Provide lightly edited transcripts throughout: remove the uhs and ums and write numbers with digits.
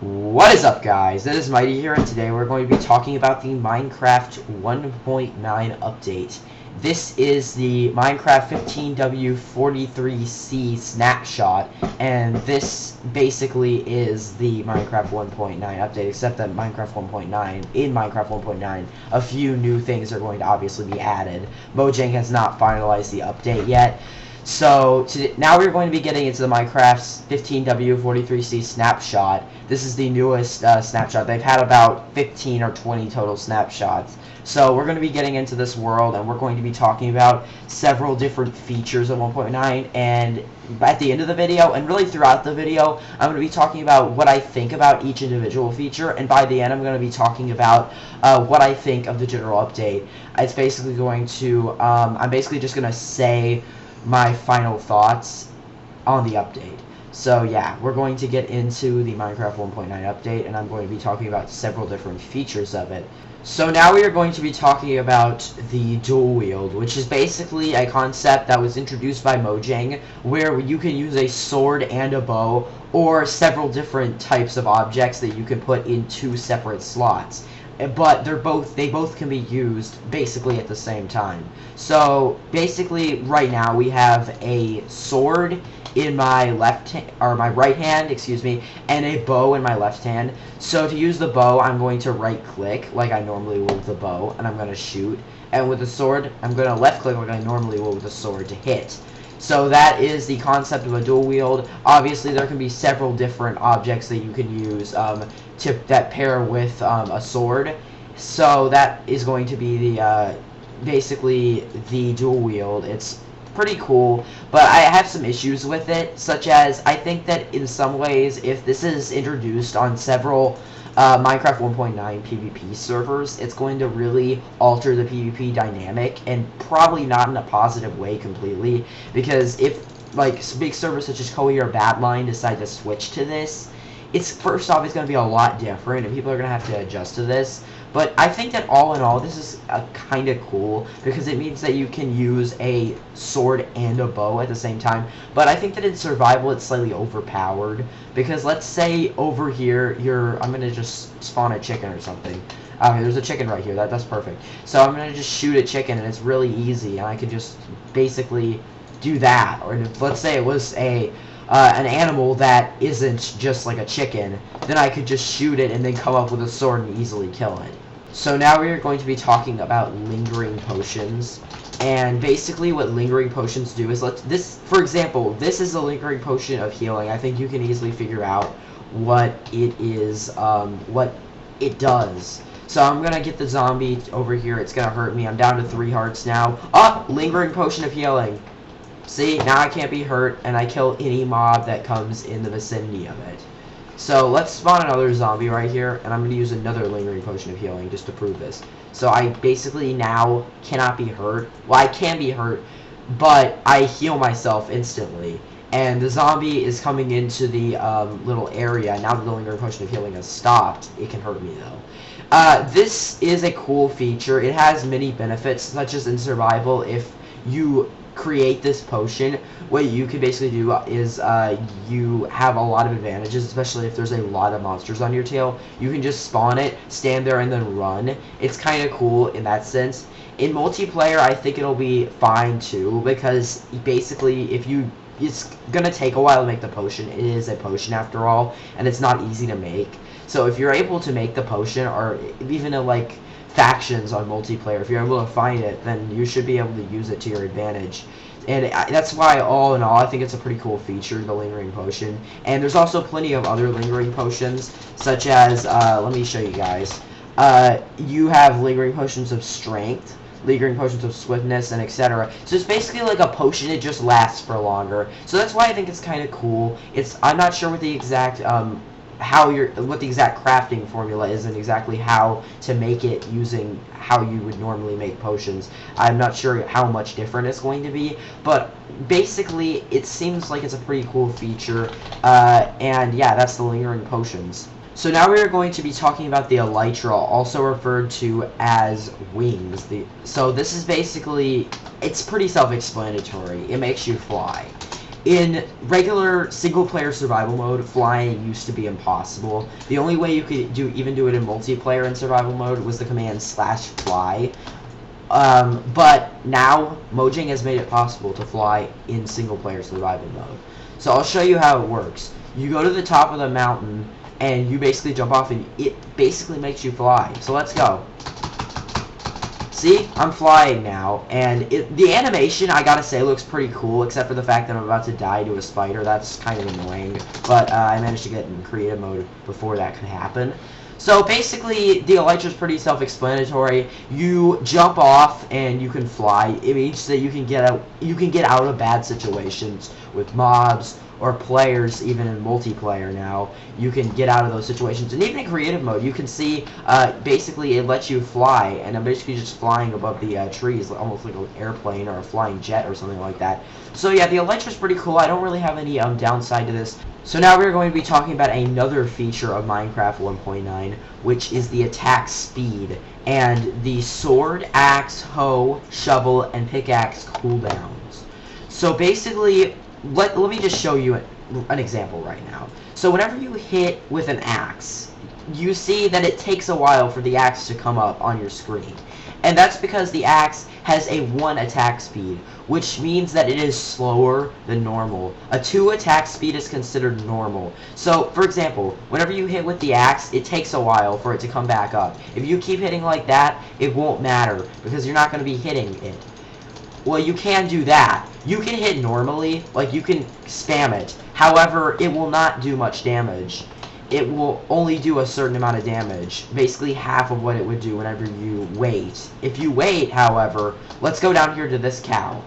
What is up, guys? It is Mighty here, and today we're going to be talking about the Minecraft 1.9 update. This is the Minecraft 15W43C snapshot, and this basically is the Minecraft 1.9 update, except that in Minecraft 1.9, a few new things are going to obviously be added. Mojang has not finalized the update yet. So, now we're going to be getting into the Minecraft's 15W43C snapshot. This is the newest snapshot. They've had about 15 or 20 total snapshots. So, we're going to be getting into this world, and we're going to be talking about several different features of 1.9. And at the end of the video, and really throughout the video, I'm going to be talking about what I think about each individual feature. And by the end, I'm going to be talking about what I think of the general update. It's basically going to, I'm basically just going to say my final thoughts on the update. So yeah, we're going to get into the Minecraft 1.9 update, and I'm going to be talking about several different features of it. So now we are going to be talking about the dual wield, which is basically a concept that was introduced by Mojang, where you can use a sword and a bow, or several different types of objects that you can put in two separate slots. But they both can be used basically at the same time. So basically right now we have a sword in my my right hand, and a bow in my left hand. So to use the bow, I'm going to right click like I normally will with the bow, and I'm going to shoot. And with the sword, I'm going to left click like I normally will with the sword to hit. So that is the concept of a dual wield. Obviously, there can be several different objects that you can use that pair with a sword. So that is going to be the basically the dual wield. It's pretty cool, but I have some issues with it, such as I think that in some ways, if this is introduced on several Minecraft 1.9 PvP servers, it's going to really alter the PvP dynamic, and probably not in a positive way completely, because if like big servers such as Koei or Badline decide to switch to this, first off, it's going to be a lot different, and people are going to have to adjust to this. But I think that all in all, this is kind of cool, because it means that you can use a sword and a bow at the same time. But I think that in survival, it's slightly overpowered, because let's say over here, I'm going to just spawn a chicken or something. There's a chicken right here. That's perfect. So I'm going to just shoot a chicken, and it's really easy, and I can just basically do that. Or let's say it was an animal that isn't just like a chicken, then I could just shoot it and then come up with a sword and easily kill it. So now we are going to be talking about lingering potions. And basically what lingering potions do is, for example, this is a lingering potion of healing. I think you can easily figure out what it is, what it does. So I'm going to get the zombie over here. It's going to hurt me. I'm down to 3 hearts now. Oh, lingering potion of healing. See, now I can't be hurt, and I kill any mob that comes in the vicinity of it. So let's spawn another zombie right here, and I'm going to use another lingering potion of healing just to prove this. So I basically now cannot be hurt. Well, I can be hurt, but I heal myself instantly. And the zombie is coming into the little area. Now that the lingering potion of healing has stopped, it can hurt me though. This is a cool feature. It has many benefits, such as in survival. If you create this potion, what you can basically do is you have a lot of advantages, especially if there's a lot of monsters on your tail. You can just spawn it, stand there, and then run. It's kind of cool in that sense. In multiplayer, I think it'll be fine too, because basically it's gonna take a while to make the potion. It is a potion after all, and it's not easy to make. So if you're able to make the potion, or even like factions on multiplayer, if you're able to find it, then you should be able to use it to your advantage. And that's why, all in all, I think it's a pretty cool feature, the lingering potion. And there's also plenty of other lingering potions, such as, let me show you guys. You have lingering potions of strength, lingering potions of swiftness, and etc. So it's basically like a potion, it just lasts for longer. So that's why I think it's kind of cool. I'm not sure what the exact what the exact crafting formula is, and exactly how to make it using how you would normally make potions. I'm not sure how much different it's going to be, but basically it seems like it's a pretty cool feature, and yeah, that's the lingering potions. So now we are going to be talking about the elytra, also referred to as wings. So this is basically, it's pretty self-explanatory. It makes you fly. In regular single-player survival mode, flying used to be impossible. The only way you could even do it in multiplayer in survival mode was the command /fly. But now, Mojang has made it possible to fly in single-player survival mode. So I'll show you how it works. You go to the top of the mountain, and you basically jump off, and it basically makes you fly. So let's go. See, I'm flying now, and the animation, I gotta say, looks pretty cool, except for the fact that I'm about to die to a spider. That's kind of annoying, but I managed to get in creative mode before that could happen. So basically, the elytra is pretty self-explanatory. You jump off and you can fly. It means that you can get out of bad situations with mobs or players, even in multiplayer now. You can get out of those situations, and even in creative mode, you can see basically it lets you fly, and I'm basically just flying above the trees, almost like an airplane or a flying jet or something like that. So yeah, the elytra is pretty cool. I don't really have any downside to this. So now we're going to be talking about another feature of Minecraft 1.9, which is the attack speed and the sword, axe, hoe, shovel, and pickaxe cooldowns. So basically, let me just show you an example right now. So whenever you hit with an axe, you see that it takes a while for the axe to come up on your screen. And that's because the axe has a 1 attack speed, which means that it is slower than normal. A 2 attack speed is considered normal. So, for example, whenever you hit with the axe, it takes a while for it to come back up. If you keep hitting like that, it won't matter, because you're not going to be hitting it. Well, you can do that. You can hit normally, like you can spam it. However, it will not do much damage. It will only do a certain amount of damage, basically half of what it would do whenever you wait. If you wait, however, let's go down here to this cow.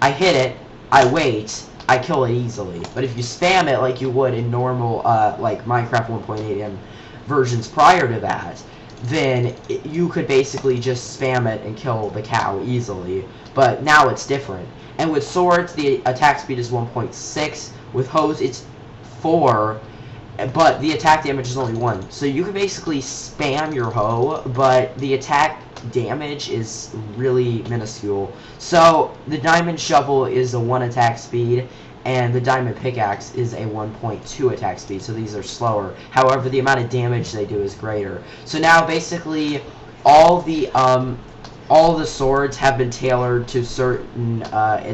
I hit it, I wait, I kill it easily. But if you spam it like you would in normal, like Minecraft 1.8 versions prior to that, then you could basically just spam it and kill the cow easily. But now it's different. And with swords, the attack speed is 1.6. With hoes, it's 4. But the attack damage is only 1. So you can basically spam your hoe, but the attack damage is really minuscule. So the diamond shovel is a 1 attack speed, and the diamond pickaxe is a 1.2 attack speed. So these are slower. However, the amount of damage they do is greater. So now basically all the swords have been tailored to certain,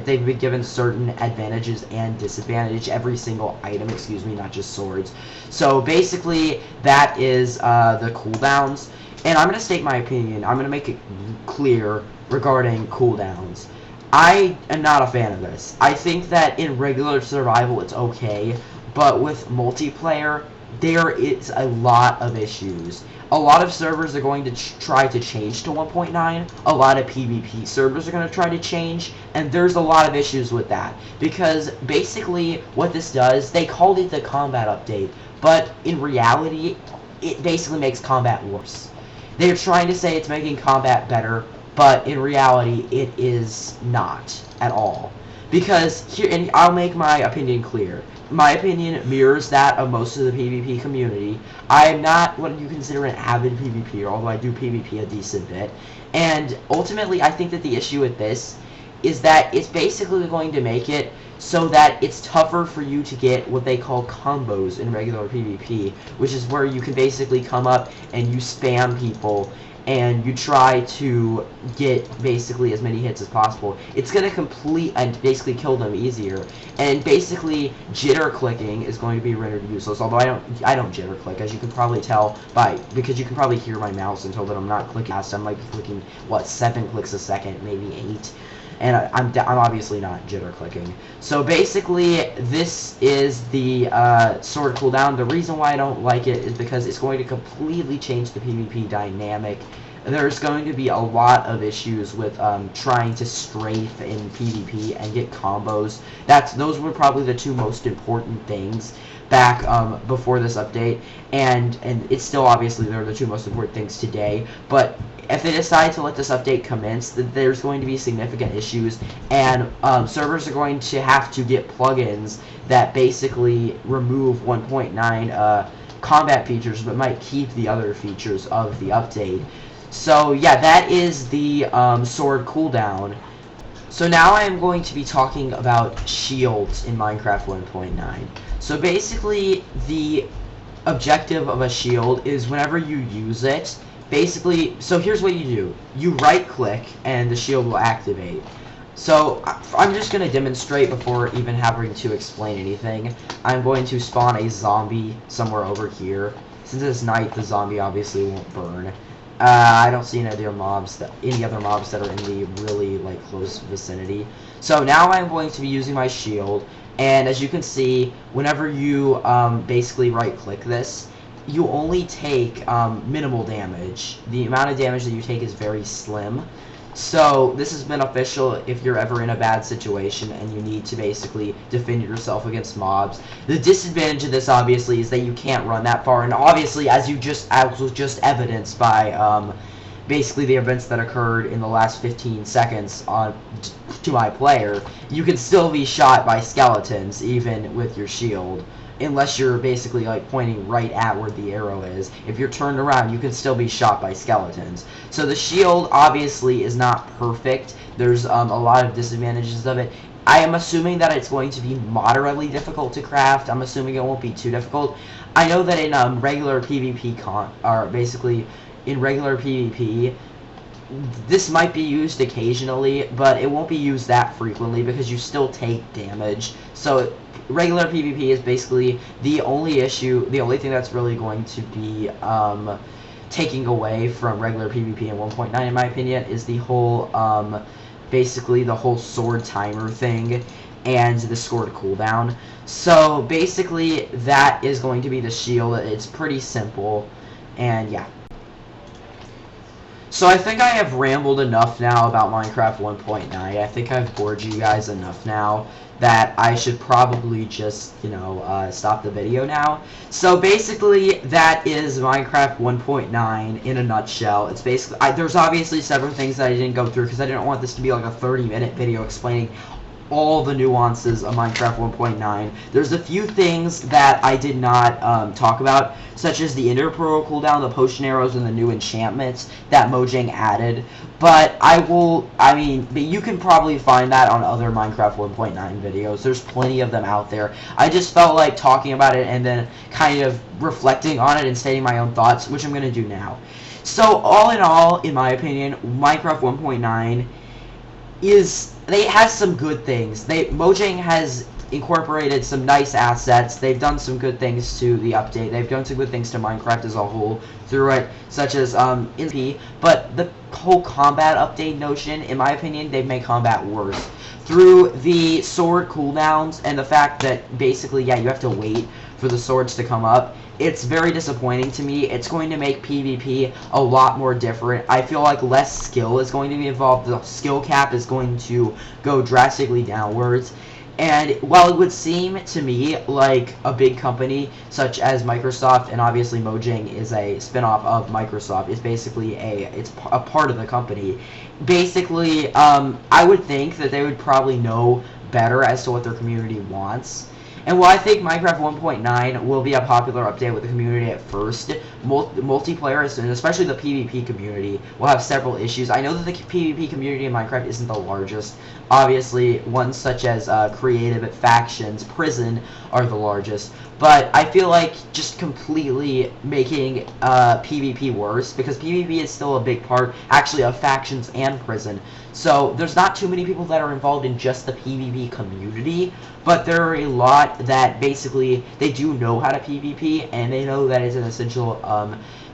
they've been given certain advantages and disadvantage, every single item, excuse me, not just swords. So basically, that is the cooldowns. And I'm going to state my opinion. I'm going to make it clear regarding cooldowns. I am not a fan of this. I think that in regular survival it's okay, but with multiplayer, there is a lot of issues. A lot of servers are going to try to change to 1.9. A lot of PvP servers are going to try to change, and there's a lot of issues with that. Because basically what this does, they called it the combat update, but in reality, it basically makes combat worse. They're trying to say it's making combat better, but in reality, it is not at all. Because here, and I'll make my opinion clear. My opinion mirrors that of most of the PvP community. I am not what you consider an avid PvPer, although I do PvP a decent bit. And ultimately, I think that the issue with this is that it's basically going to make it so that it's tougher for you to get what they call combos in regular PvP, which is where you can basically come up and you spam people and you try to get basically as many hits as possible. It's going to complete and basically kill them easier. And basically, jitter clicking is going to be rendered useless. Although I don't jitter click, as you can probably tell because you can probably hear my mouse and tell that I'm not clicking fast. I'm like clicking 7 clicks a second, maybe 8. And I'm obviously not jitter clicking. So basically, this is the sword cooldown. The reason why I don't like it is because it's going to completely change the PvP dynamic. There's going to be a lot of issues with trying to strafe in PvP and get combos. Those were probably the 2 most important things back before this update, and it's still obviously they're the 2 most important things today. But if they decide to let this update commence, there's going to be significant issues, and servers are going to have to get plugins that basically remove 1.9 combat features but might keep the other features of the update. So yeah, that is the sword cooldown. So now I am going to be talking about shields in Minecraft 1.9. So basically, the objective of a shield is whenever you use it, basically, so here's what you do. You right click and the shield will activate. So I'm just going to demonstrate before even having to explain anything. I'm going to spawn a zombie somewhere over here. Since it's night, the zombie obviously won't burn. I don't see any other mobs that are in the really like close vicinity. So now I'm going to be using my shield, and as you can see, whenever you basically right click this, you only take minimal damage. The amount of damage that you take is very slim. So this is beneficial if you're ever in a bad situation and you need to basically defend yourself against mobs. The disadvantage of this obviously is that you can't run that far, and obviously as was just evidenced by basically the events that occurred in the last 15 seconds to my player, you can still be shot by skeletons even with your shield. Unless you're basically like pointing right at where the arrow is. If you're turned around, you can still be shot by skeletons. So the shield obviously is not perfect. There's a lot of disadvantages of it. I am assuming that it's going to be moderately difficult to craft. I'm assuming it won't be too difficult. I know that in regular PvP basically in regular PvP, this might be used occasionally, but it won't be used that frequently because you still take damage. So regular PvP is basically the only thing that's really going to be taking away from regular PvP in 1.9 in my opinion is the whole basically the whole sword timer thing and the sword cooldown. So basically that is going to be the shield. It's pretty simple, and yeah. So I think I have rambled enough now about Minecraft 1.9. I think I've bored you guys enough now that I should probably just, stop the video now. So basically, that is Minecraft 1.9 in a nutshell. It's basically, there's obviously several things that I didn't go through because I didn't want this to be like a 30-minute video explaining all the nuances of Minecraft 1.9. There's a few things that I did not talk about, such as the Ender Pearl cooldown, the potion arrows, and the new enchantments that Mojang added. But you can probably find that on other Minecraft 1.9 videos. There's plenty of them out there. I just felt like talking about it and then kind of reflecting on it and stating my own thoughts, which I'm going to do now. So all in all, in my opinion, Minecraft 1.9 has some good things. Mojang has incorporated some nice assets. They've done some good things to the update. They've done some good things to Minecraft as a whole through it, such as MP. But the whole combat update notion, in my opinion, they've made combat worse. Through the sword cooldowns and the fact that basically, you have to wait for the swords to come up, it's very disappointing to me. It's going to make PvP a lot more different. I feel like less skill is going to be involved. The skill cap is going to go drastically downwards. And while it would seem to me like a big company such as Microsoft, and obviously Mojang is a spin-off of Microsoft, it's basically it's a part of the company. Basically, I would think that they would probably know better as to what their community wants. And while I think Minecraft 1.9 will be a popular update with the community at first, multiplayer, and especially the PvP community, will have several issues. I know that the PvP community in Minecraft isn't the largest. Obviously, ones such as creative factions, prison, are the largest. But I feel like just completely making PvP worse, because PvP is still a big part, actually, of factions and prison. So there's not too many people that are involved in just the PvP community, but there are a lot that basically they do know how to PvP, and they know that it's an essential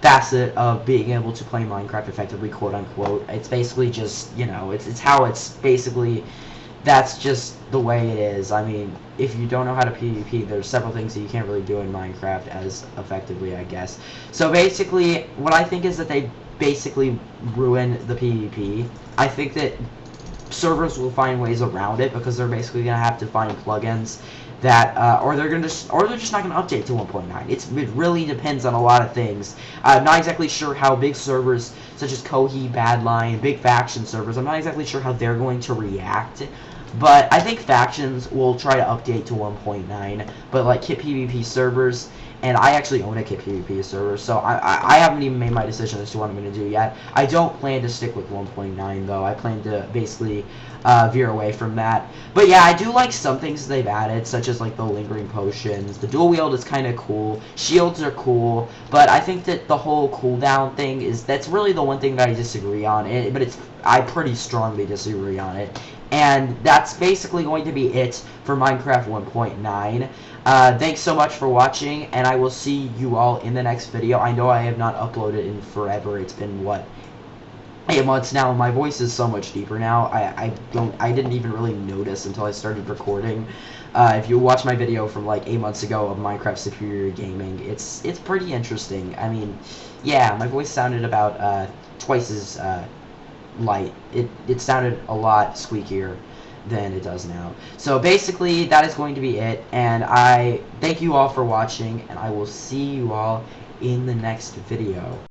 facet of being able to play Minecraft effectively, quote unquote. It's basically just, it's how it's basically, that's just the way it is. I mean, if you don't know how to PvP, there's several things that you can't really do in Minecraft as effectively, I guess. So basically, what I think is that they basically ruin the PvP. I think that servers will find ways around it because they're basically gonna have to find plugins that, or they're just not gonna update to 1.9. It really depends on a lot of things. I'm not exactly sure how big servers such as Kohi, Badline, big faction servers, I'm not exactly sure how they're going to react. But I think factions will try to update to 1.9, but like hit PvP servers, and I actually own a PvP server, so I haven't even made my decision as to what I'm going to do yet. I don't plan to stick with 1.9 though. I plan to basically veer away from that. But yeah, I do like some things they've added, such as like the lingering potions. The dual wield is kind of cool. Shields are cool, but I think that the whole cooldown thing that's really the one thing that I disagree on. But I pretty strongly disagree on it. And that's basically going to be it for Minecraft 1.9. Thanks so much for watching, and I will see you all in the next video. I know I have not uploaded in forever. It's been, what, 8 months now, and my voice is so much deeper now. I didn't even really notice until I started recording. If you watch my video from like 8 months ago of Minecraft Superior Gaming, it's pretty interesting. I mean, yeah, my voice sounded about twice as light. It sounded a lot squeakier than it does now. So basically, that is going to be it, and I thank you all for watching, and I will see you all in the next video.